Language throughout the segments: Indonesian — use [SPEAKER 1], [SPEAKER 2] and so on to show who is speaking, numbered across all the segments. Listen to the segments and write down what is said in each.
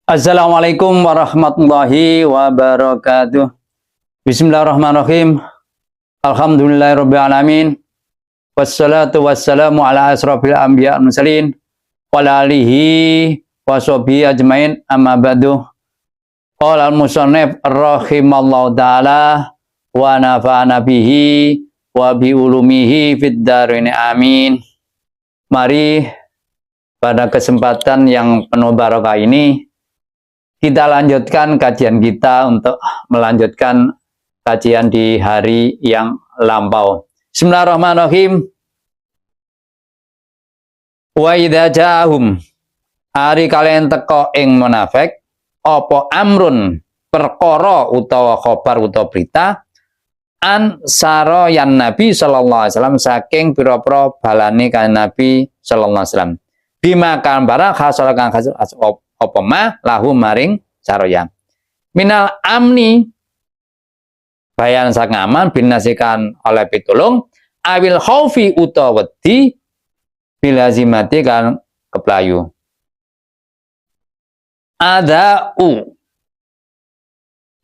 [SPEAKER 1] Assalamualaikum warahmatullahi wabarakatuh. Bismillahirrahmanirrahim. Alhamdulillahirabbil alamin. Wassalatu wassalamu ala asrofil anbiya wal mursalin wa ala alihi washabihi ajmain, amma ba'du. Qala al-musannif rahimallahu taala wa nafa'ana bihi wa bi ulumihi fid dharain amin. Mari pada kesempatan yang penuh barokah ini kita lanjutkan kajian kita untuk melanjutkan kajian di hari yang lampau. Bismillahirrahmanirrahim. Wa idza ja'ahum, ari kalian teko ing munafik apa amrun perkara utawa khabar utawa berita an sarayan Nabi sallallahu alaihi wasallam saking pira-pira balane kan Nabi sallallahu alaihi wasallam bima kan barang khasal kang khasal apa ma lahu maring saraya minal amni bayan sang aman binasikan oleh pitulung awil khaufi utawa wedi bilazimati kan keplayu adau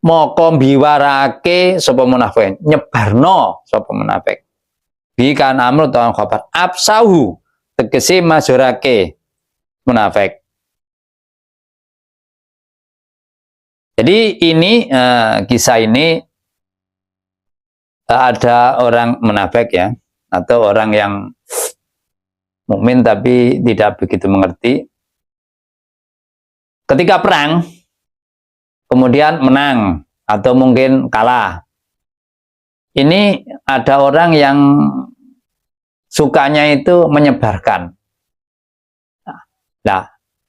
[SPEAKER 1] moko biwarake sapa munafik nyebarno sapa munafik bi kan amru ta khabar absahu tegese masyurake munafik. Jadi ini kisah ini ada orang munafik ya, atau orang yang mukmin tapi tidak begitu mengerti. Ketika perang, kemudian menang atau mungkin kalah. Ini ada orang yang sukanya itu menyebarkan. Nah,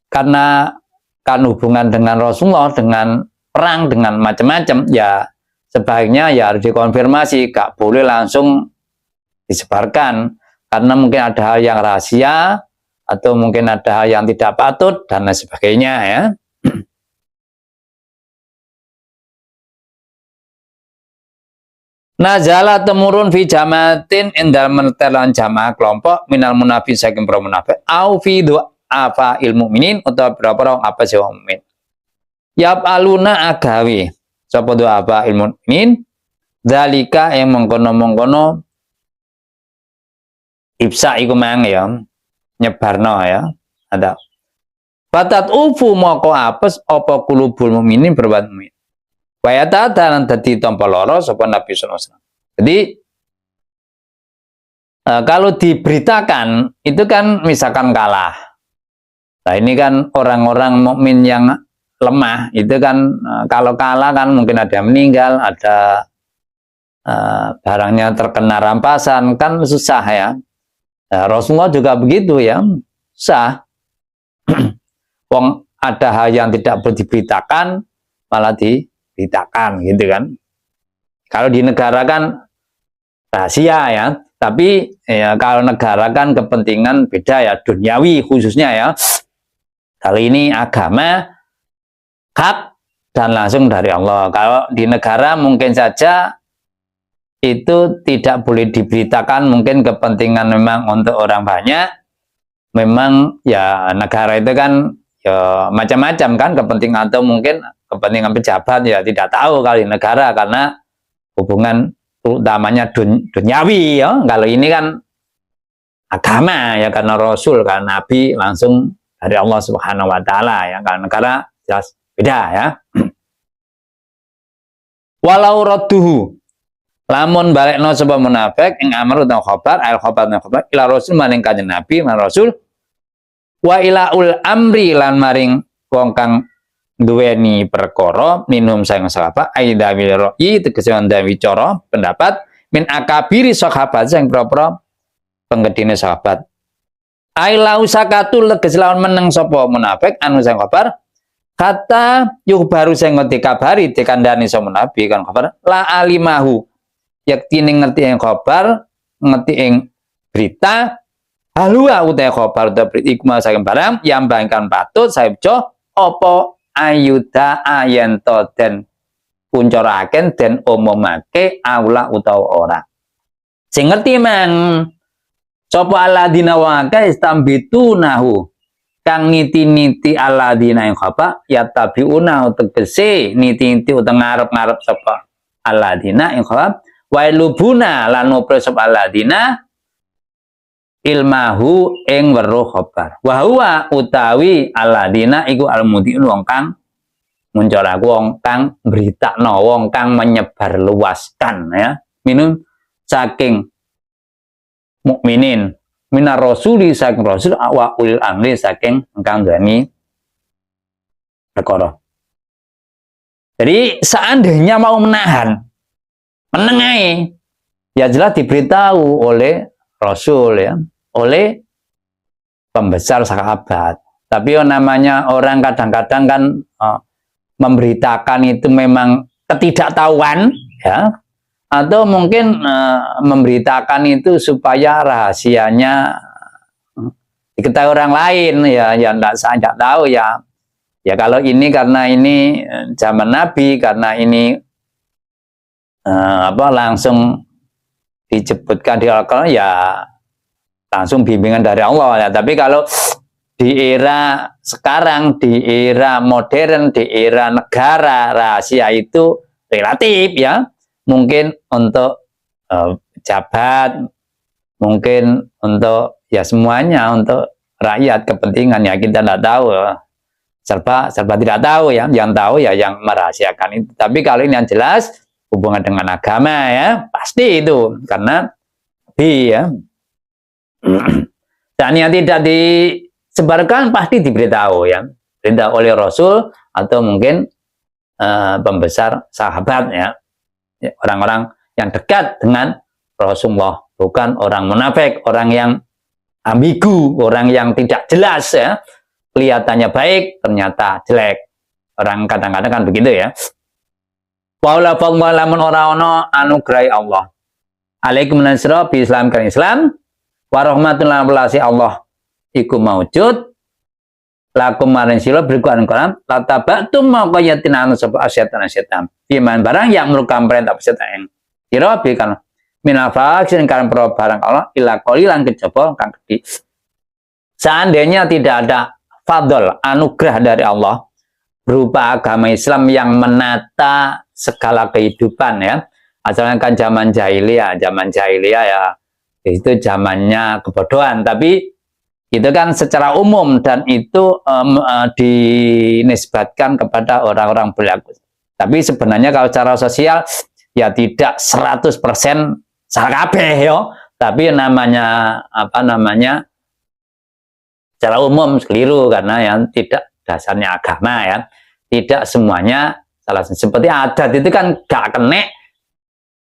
[SPEAKER 1] karena kan hubungan dengan Rasulullah, dengan perang, dengan macam-macam, ya sebaiknya ya harus dikonfirmasi, gak boleh langsung disebarkan karena mungkin ada hal yang rahasia atau mungkin ada hal yang tidak patut dan lain sebagainya ya. Nazala temurun fi jamatin endal menetelan jamaah kelompok minal munafik saking para munafik au fi apa ilmu minin atau berapa orang apa sih mukmin. Yap aluna agawi sapa doa apa ilmu minin dalika yang mengkono ibsa iku mang ya nyebarno ya ada batat ufu moko apes apa kulubul mukminin berbuat mukmin wayata dan dadi tampa lara sapa Nabi sallallahu alaihi wasallam. Jadi kalau diberitakan itu kan misalkan kalah. Nah ini kan orang-orang mukmin yang lemah itu kan kalau kalah kan mungkin ada yang meninggal, ada barangnya terkena rampasan, kan susah ya. Nah, Rasulullah juga begitu ya, susah. Wong ada hal yang tidak perlu diberitakan malah diberitakan gitu kan. Kalau di negara kan rahasia ya, tapi ya kalau negara kan kepentingan beda ya, duniawi khususnya ya. Kali ini agama hak dan langsung dari Allah. Kalau di negara mungkin saja itu tidak boleh diberitakan, mungkin kepentingan memang untuk orang banyak. Memang ya negara itu kan ya macam-macam kan kepentingan, atau mungkin kepentingan pejabat ya tidak tahu kali negara karena hubungan utamanya duniawi ya. Kalau ini kan agama ya, karena Rasul, karena Nabi langsung dari Allah Subhanahu wa taala ya. Kalau negara jelas beda ya. Walau radduhu lamun balekno sapa munafik ing amr utawa khabar al khabar ila Rasul maring kanjeng Nabi maring Rasul wa ila ul amri lan maring wong kang duweni perkara minum sang sahabat aida wil ra'yi tegese ndawi cara pendapat min akabiri sahabat sing propro penggedene sahabat. Aila usakatul teges lawan meneng sapa munafik anu sang kabar kata yuh baru sing dikabari dikandani sapa nabi kan kabar la alimahu yaktine ngerti ing kabar ngerti ing berita halua uta kabar uta berita ikma saking barang yang bangkan patut saibjo apa ayuda ayento den kuncoraken den umumake aula utawa ora sing ngerti mang sapa alladzina wa ka istambitunahu kang niti-niti alladzina ing khapa yatabiuna tegese niti-niti utawa ngarep-ngarep sapa alladzina ing khapa wailubuna lan ngoprol sapa alladzina ilmahu ing weruh khabar wa huwa utawi alladzina iku almudiun wong kang munculaku wong kang beritakno wong kang menyebar luaskan ya minum saking mukminin minar rasuli saking rasul wa ulil amri saking engkang duweni perkara. Jadi seandainya mau menahan menengahi ya jelas diberitahu oleh rasul ya, oleh pembesar sahabat. Tapi namanya orang kadang-kadang kan memberitakan itu memang ketidaktahuan ya, atau mungkin memberitakan itu supaya rahasianya diketahui orang lain ya, yang tidak tahu ya. Ya kalau ini karena ini zaman Nabi, karena ini langsung disebutkan di Al-Quran ya langsung bimbingan dari Allah ya. Tapi kalau di era sekarang, di era modern, di era negara, rahasia itu relatif ya. Mungkin untuk pejabat, mungkin untuk ya semuanya, untuk rakyat kepentingan ya kita tidak tahu. Serba tidak tahu ya. Yang tahu ya yang merahasiakan itu. Tapi kalau ini yang jelas hubungan dengan agama ya pasti itu karena ya. Dan yang tidak disebarkan pasti diberitahu ya, perintah oleh Rasul atau mungkin pembesar sahabat ya, orang-orang yang dekat dengan Rasulullah, bukan orang munafik, orang yang ambigu, orang yang tidak jelas ya, kelihatannya baik ternyata jelek. Orang kadang-kadang kan begitu ya. Waula fadlamun ora ana anugrahi Allah. Alaikum nasra bi Islam kan Islam. Wa rahmatullahi welasi Allah iku maujud lakum maring sira berkuan Quran latabatum maqayatin anu sapa asyatan iman barang yang merukan perintah setan sira bi kan minafaq sing kan barang Allah ila qalilan kejaba kang gedhi. Seandainya tidak ada fadl anugerah dari Allah berupa agama Islam yang menata segala kehidupan ya. Asalnya kan zaman jahiliyah ya itu zamannya kebodohan, tapi itu kan secara umum dan itu dinisbatkan kepada orang-orang berlaku. Tapi sebenarnya kalau secara sosial ya tidak 100% salah kabeh yo, tapi namanya secara umum keliru karena yang tidak dasarnya agama ya. Tidak semuanya salah, seperti adat itu kan gak kena,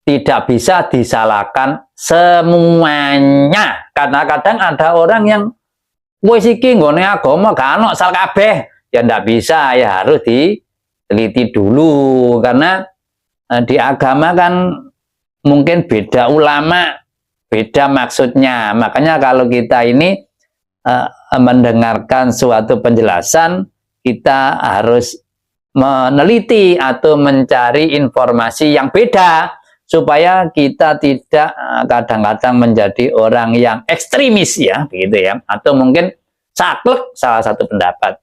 [SPEAKER 1] tidak bisa disalahkan semuanya. Kadang-kadang ada orang yang wis iki nggone agama gak ono sal kabeh, ya ndak bisa, ya harus diteliti dulu karena di agama kan mungkin beda ulama, beda maksudnya. Makanya kalau kita ini mendengarkan suatu penjelasan, kita harus meneliti atau mencari informasi yang beda supaya kita tidak kadang-kadang menjadi orang yang ekstremis ya, begitu ya, atau mungkin saklek salah satu pendapat.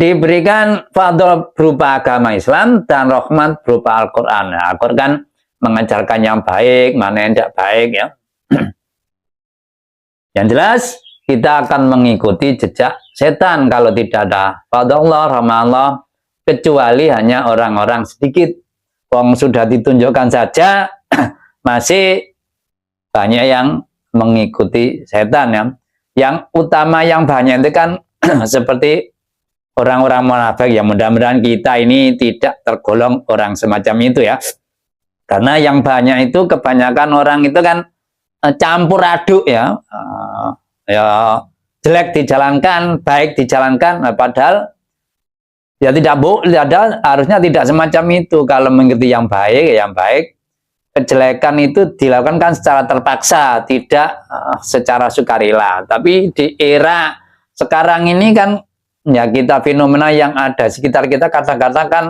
[SPEAKER 1] Diberikan fadl berupa agama Islam dan rahmat berupa Al-Quran. Nah, Al-Quran kan mengajarkan yang baik, mana yang tidak baik ya. Yang jelas kita akan mengikuti jejak setan kalau tidak ada fadl Allah, rahmat Allah, kecuali hanya orang-orang sedikit. Wong sudah ditunjukkan saja masih banyak yang mengikuti setan ya. Yang utama yang banyak itu kan seperti orang-orang munafik ya. Mudah-mudahan kita ini tidak tergolong orang semacam itu ya. Karena yang banyak itu kebanyakan orang itu kan campur aduk ya. Ya jelek dijalankan, baik dijalankan, padahal ya harusnya tidak semacam itu. Kalau mengerti yang baik, kejelekan itu dilakukan kan secara terpaksa, tidak secara sukarela. Tapi di era sekarang ini kan ya kita fenomena yang ada sekitar kita kadang-kadang kan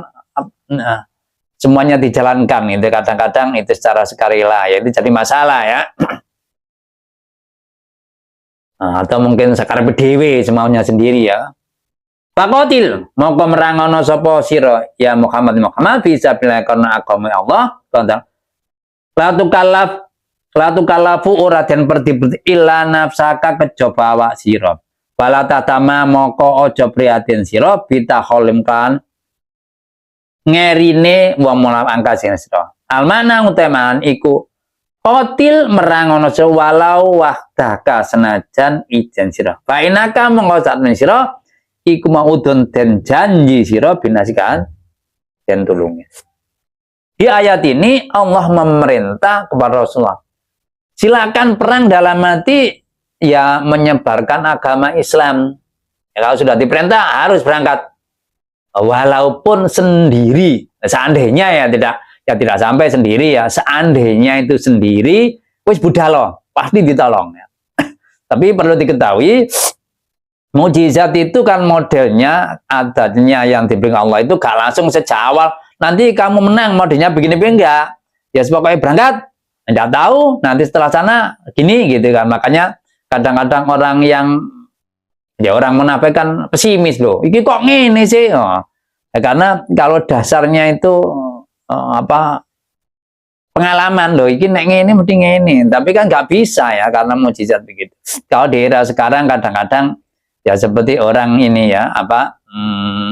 [SPEAKER 1] semuanya dijalankan, itu kadang-kadang itu secara sukarela, ya itu jadi masalah ya. atau mungkin sakarep dhewe semaunya sendiri ya. Fakotil mongko merangono sapa sira ya Muhammad bisa bila karena agama Allah kata la tukallafu ora den perdi illa nafsaka kejaba awak sira bala tatama moko aja prihatin sira bitaholimkan ngerine wong mulak angka sing sira almana uteman iku kotil merangono walau wahdaka senajan ijen sira fa inaka mongko satmen sira iku maudun den janji sira binasikan den tulungi. Di ayat ini Allah memerintah kepada Rasulullah, silakan perang dalam arti ya menyebarkan agama Islam. Ya, kalau sudah diperintah harus berangkat, walaupun sendiri. Seandainya ya tidak sampai sendiri ya. Seandainya itu sendiri, wis budhalo pasti ditolong. Ya. Tapi perlu diketahui. Mujizat itu kan modelnya adanya yang diberikan Allah itu gak langsung sejak awal nanti kamu menang modelnya begini-begini enggak ya pokoknya berangkat enggak tahu nanti setelah sana gini gitu kan makanya kadang-kadang orang yang ya orang munafik kan pesimis loh ini kok ngene sih ya, karena kalau dasarnya itu pengalaman loh ini nek ngene mesti ngene tapi kan nggak bisa ya karena mujizat begitu kalau di era sekarang kadang-kadang ya seperti orang ini ya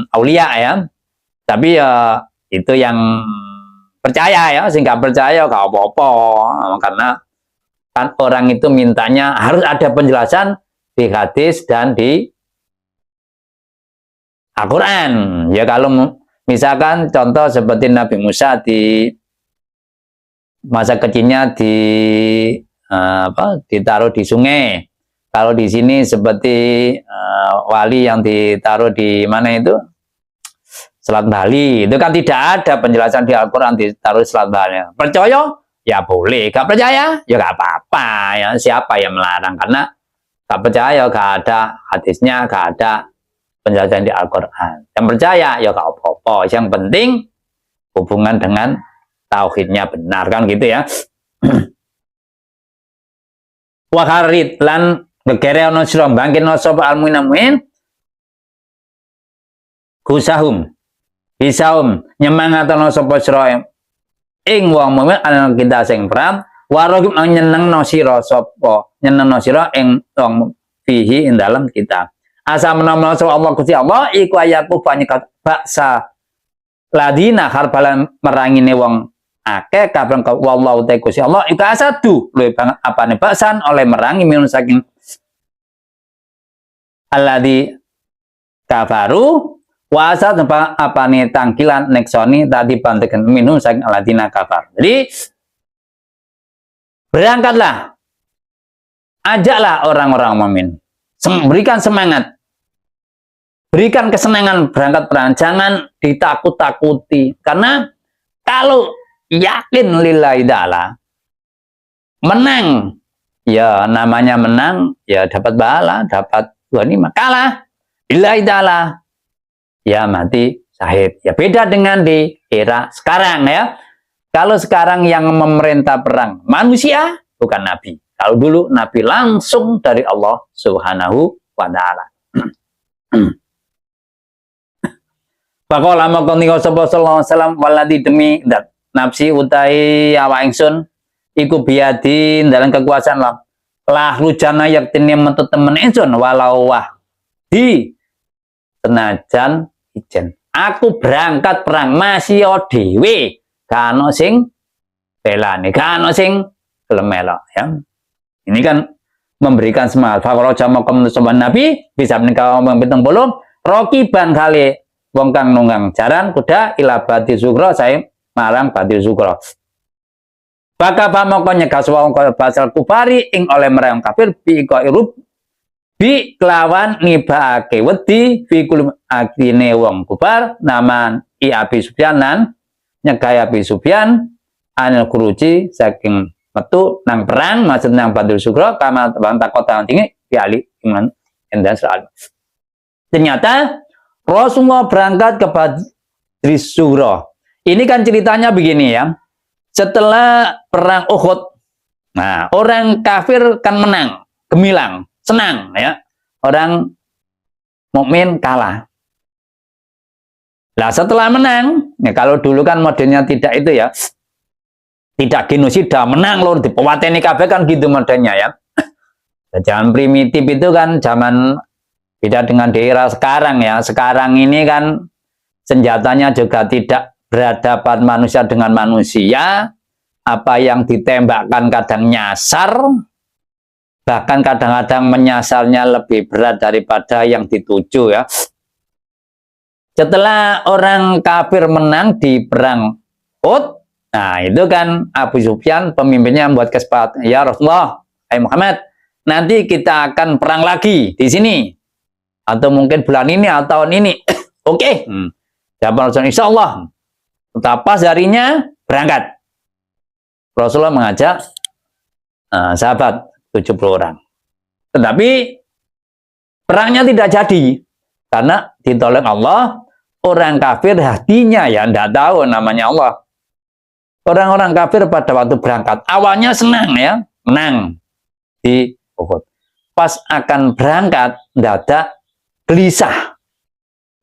[SPEAKER 1] aulia ya tapi ya itu yang percaya ya sehingga percaya gak apa-apa karena kan orang itu mintanya harus ada penjelasan di hadis dan di Al-Quran ya kalau misalkan contoh seperti Nabi Musa di masa kecilnya ditaruh di sungai. Kalau di sini seperti wali yang ditaruh di mana itu Selat Bali, itu kan tidak ada penjelasan di Al-Quran ditaruh Selat Bali. Percaya? Ya boleh. Gak percaya? Ya gak apa-apa. Ya, siapa yang melarang? Karena gak percaya, gak ada hadisnya, gak ada penjelasan di Al-Quran. Yang percaya, ya gak apa-apa. Yang penting hubungan dengan tauhidnya benar kan gitu ya. Wakarit lan gegere ana sira bangkitna sapa almu'min kusahum bisaum nyemangatono sapa sira ing wong mukmin ana kita sing perang warogim nyenengno sira sapa nyenengno sira ing wong fihi ing dalam kita asa menawa sapa Allah Gusti Allah iku ayaku banyak baksa ladina harbalan merangine wong akeh kabeh wallahu ta'ala Gusti Allah iku asadu luwih banget apane baksan oleh merangi minun saking alladzi kafaru wasa tempat apa nih tangkilan neksoni tadi bantekan minum saking aladina kafar. Jadi berangkatlah, ajaklah orang-orang mukmin, berikan semangat, berikan kesenangan berangkat perang, jangan ditakut-takuti karena kalau yakin lillahi ta'ala menang ya namanya menang ya dapat pahala, dapat ghanimah, kalah lillahi ta'ala ya mati syahid. Ya beda dengan di era sekarang ya. Kalau sekarang yang memerintah perang manusia bukan nabi. Kalau dulu nabi langsung dari Allah Subhanahu wa taala. Faqala maka nika sapa sallallahu alaihi wasallam waladi demi dat nafsi utai awak ingsun iku biadi dalam kekuasaan lah rujana yaktine metu temen ingsun walau wah di senajan ijen. Aku berangkat perang masih dhewe, gak ono sing belane, gak ono sing gelem melok ya. Ini kan memberikan semangat. Faqala jama sopan Nabi bisa menika omong 70 rokiban kali wong kang nunggang jaran kuda ila bati sugro sae marang bati sugro. Baka pamoko nyegas wong basal kufari ing oleh merang kafir bi ko irub bi kelawan nibake wedi fi kulum akine wong kufar naman i Abi Sufyan lan nyegai Abi Sufyan anil kuruci saking metu nang perang maksud nang Badul Sugro kama bang takota tinggi piali iman endan soal. Ternyata Rasulullah berangkat ke Badul Sugro. Ini kan ceritanya begini ya. Setelah perang Uhud, nah orang kafir kan menang, gemilang. senang ya. Orang mukmin kalah. Nah, setelah menang, ya kalau dulu kan modelnya tidak itu ya. Tidak genosida, menang loh, dipewateni kabeh kan gitu modelnya ya. Zaman primitif itu kan zaman beda dengan daerah sekarang ya. Sekarang ini kan senjatanya juga tidak berhadapan manusia dengan manusia. Apa yang ditembakkan kadang nyasar, bahkan kadang-kadang menyasarnya lebih berat daripada yang dituju ya. Setelah orang kafir menang di perang Uhud, nah itu kan Abu Sufyan pemimpinnya membuat kesepakatan, ya Rasulullah, hai Muhammad, nanti kita akan perang lagi di sini, atau mungkin bulan ini atau tahun ini. Oke, jawab Rasulullah, insya Allah. Pas harinya berangkat. Rasulullah mengajak sahabat 70 orang. Tetapi perangnya tidak jadi karena ditolong Allah. Orang kafir hatinya ya tidak tahu namanya Allah. Orang-orang kafir pada waktu berangkat awalnya senang ya, menang di Uhud. Pas akan berangkat mendadak gelisah.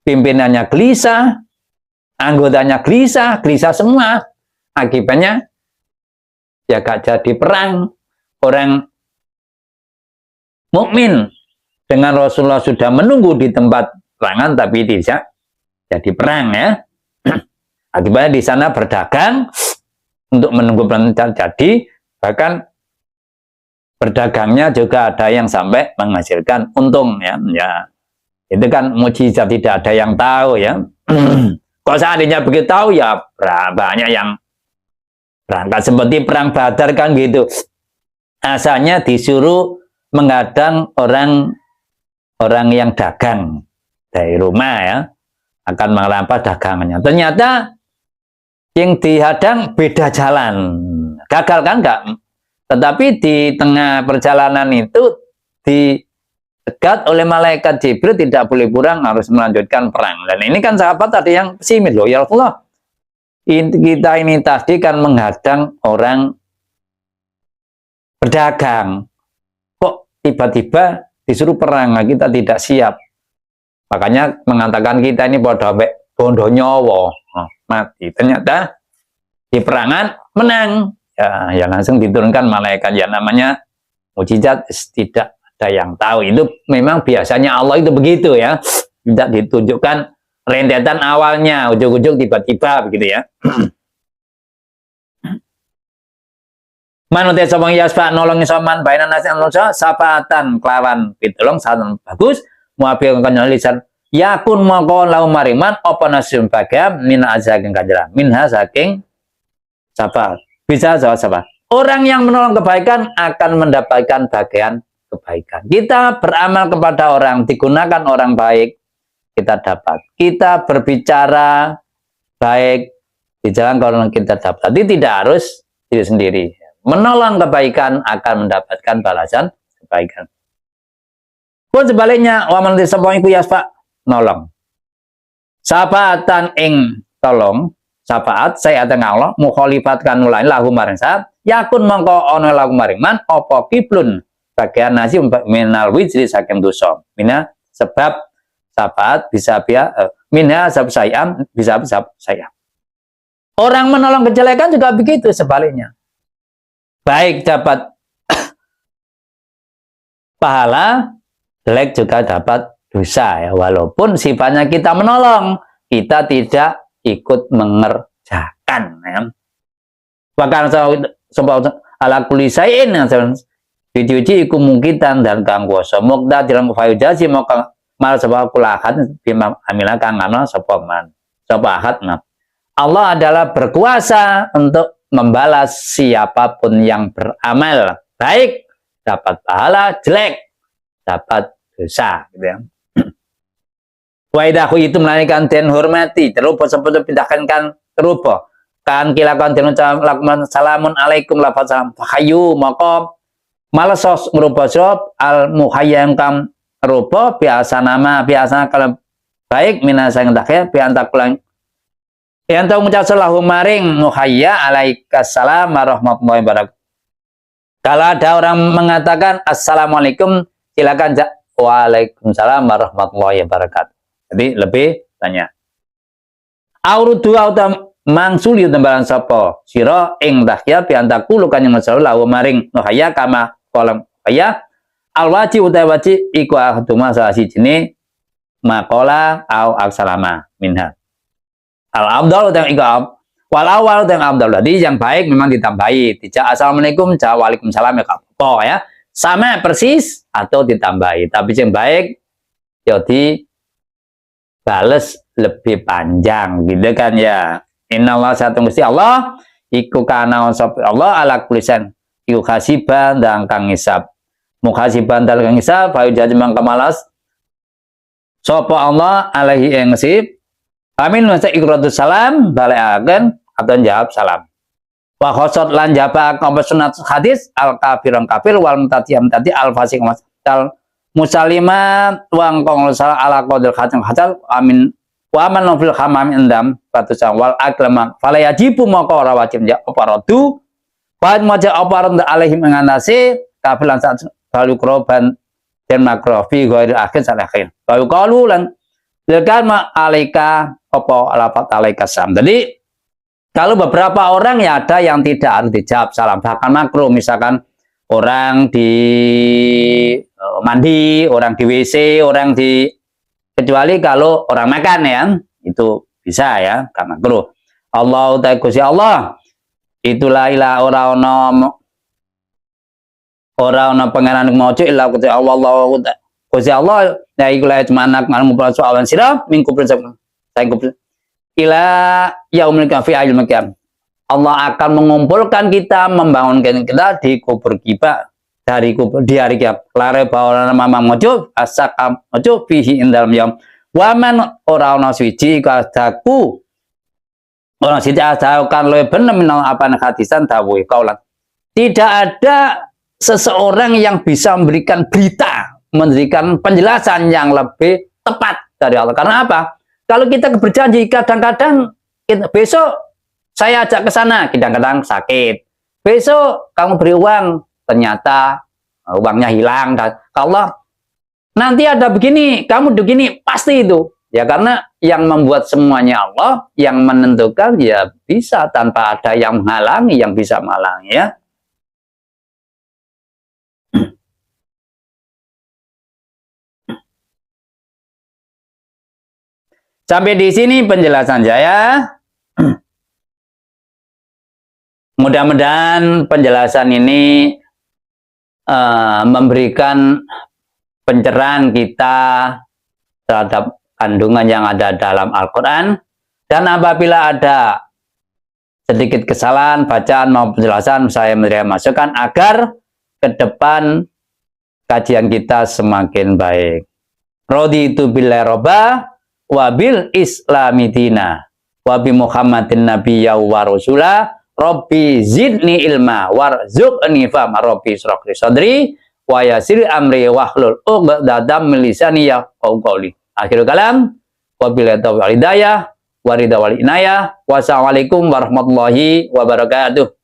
[SPEAKER 1] Pimpinannya gelisah, anggotanya gelisah, gelisah semua. Akibatnya ya gak jadi perang. Orang mukmin dengan Rasulullah sudah menunggu di tempat perangan tapi tidak jadi perang ya. Akibatnya di sana berdagang untuk menunggu perang terjadi, bahkan berdagangnya juga ada yang sampai menghasilkan untung ya. Ya itu kan mujizat, tidak ada yang tahu ya. Kalau seandainya begitu tahu ya banyak yang berangkat seperti perang Badar kan gitu. Asalnya disuruh menghadang orang yang dagang dari rumah ya, akan merampas dagangannya. Ternyata yang dihadang beda jalan, gagal kan enggak? Tetapi di tengah perjalanan itu dicegat oleh malaikat Jibril, tidak boleh pulang, harus melanjutkan perang. Dan ini kan sahabat ada yang pesimis loh, ya Rasulullah, kita ini tadi kan menghadang orang berdagang, kok tiba-tiba disuruh perang, kita tidak siap. Makanya mengatakan kita ini bondo nyowo, mati. Ternyata di perangan menang, ya langsung diturunkan malaikat. Ya namanya mujizat, tidak ada yang tahu. Itu memang biasanya Allah itu begitu ya, tidak ditunjukkan rentetan awalnya, ujung-ujung tiba-tiba begitu ya. Manut sapa yasfa nolongi soman bainan nasi manusia sapatan kelawan pitulung saton bagus muabil kanyol lisan yakun mongko lau mariman apa nasim bagam mina saking kanjera minha saking sapat bisa jawab sapat. Orang yang menolong kebaikan akan mendapatkan bagian kebaikan. Kita beramal kepada orang, digunakan orang baik, kita dapat. Kita berbicara baik di jalan kalau kita dapat. Jadi tidak harus diri sendiri. Menolong kebaikan akan mendapatkan balasan kebaikan. Pun sebaliknya, wa man tisabaiku yasfa nolong. Sahaatan ing tolong, sahaat saya tengah Allah mukhalifatkan nulain lahu maring saat yakun mongko ono lahu maring man opo kiblun bagian nasi minal wijri saking dosa. Mina sebab sahaat bisa biya minha sebab sayam bisa sayam. Orang menolong kejelekan juga begitu sebaliknya. Baik dapat pahala, jelek juga dapat dosa ya. Walaupun sifatnya kita menolong, kita tidak ikut mengerjakan ya. Bahkan ala kulli sayin dicuci iku mungkitan dan kang kuasa mukta dalam fayujazi maka mal sebab kulahat bima amila kang amal sapa man sapa ahad. Allah adalah berkuasa untuk membalas siapapun yang beramal baik, dapat pahala, jelek dapat dosa gitu ya. Wa idahu itu melanikan den hormati terupa seperti pindahkan kan terupa kan kilakan den ucapan salamun alaikum lafaz salam hayu maka malasos merupa sob al muhayyam kam rupa biasa nama biasa kalau baik minasa yang dakhya piantak pulang yang tahu mengucap salahu maring muhayya alaikassalam warahmatullahi wabarakatuh. Kalau ada orang mengatakan assalamualaikum, Silakan Jak. Waalaikumsalam warahmatullahi wabarakatuh. Jadi lebih banyak. Aurudu autam mangsuli tembalan sapa sira ing tahya piantaku lukan yang masalah lawa maring nuhaya kama kolam kaya alwaji utai waji iku ahduma salah sijine makola au aksalama minha al abdal utai iku wal awal utai abdal. Jadi yang baik memang ditambahi, tidak assalamualaikum ja waalaikumsalam ya apa ya, sama persis atau ditambahi, tapi yang baik jadi bales lebih panjang gitu kan ya. Innallaha satu Gusti Allah iku kana sapa Allah ala kulisan iku hasiban dan kang hisab muhasiban dan kang hisab bayu jajemang kamalas sapa Allah alaihi ing ngesib amin wa iqradus salam balekaken atau jawab salam wa khosot lan jabak apa sunat hadis al kafirun kafir wal mutadiyam tadi al fasik masal musalimat wang kong salah ala qadil khatam khatal amin wa man fil hamam endam ratusan wal aklama fala yajibu maka ora wajib ya oparatu wa maja oparatu alaihim nganase kafilan saat balu kroban dan makrofi ghairi akhir salahin balu qalu lan lekan ma alaika apa alafat alaika sam. Jadi kalau beberapa orang ya ada yang tidak harus dijawab salam, bahkan makruh, misalkan orang di mandi, orang di WC, orang di, kecuali kalau orang makan ya, itu bisa ya, karena makruh. Allah ta'ala Gusti Allah, itulah ilah orang pangeran mojo ilah Gusti Allah Gusti Allah, ya ikulah cuma anak ngumpul soalan sirah, mingkupin saya ilah yaumil qiyamah. Allah akan mengumpulkan kita, membangunkan kita di kubur kita, dari kubur di hari kiamat. Lare bawa nama mojo asakam mojo fihi indal yaum. Waman orang suci kadaku orang suci asalkan lebih benar minal apa hadisan dawuh kaulan. Tidak ada seseorang yang bisa memberikan berita, memberikan penjelasan yang lebih tepat dari Allah. Karena apa? Kalau kita berjanji kadang-kadang besok saya ajak ke sana, kadang-kadang sakit. Besok kamu beri uang, ternyata uangnya hilang. Dan kalau nanti ada begini, kamu begini, pasti itu. Ya karena yang membuat semuanya Allah, yang menentukan ya bisa tanpa ada yang menghalangi, yang bisa menghalangi ya. Sampai di sini penjelasan saya. Mudah-mudahan penjelasan ini memberikan pencerahan kita terhadap kandungan yang ada dalam Al-Quran. Dan apabila ada sedikit kesalahan, bacaan maupun penjelasan, saya memberikan masukan agar ke depan kajian kita semakin baik. Raditu billahi robba wabil islami dina wabi muhammadin nabiyya wa rasulah Rabbi zidni ilma warzuqni fahma Rabbi syrahli sadri wa yassir amri wahlul 'uqdatam min lisani yafqahu qawli. Akhirul kalam wabillahi taufiq wal hidayah wa ridha wal inayah. Wassalamualaikum warahmatullahi wabarakatuh.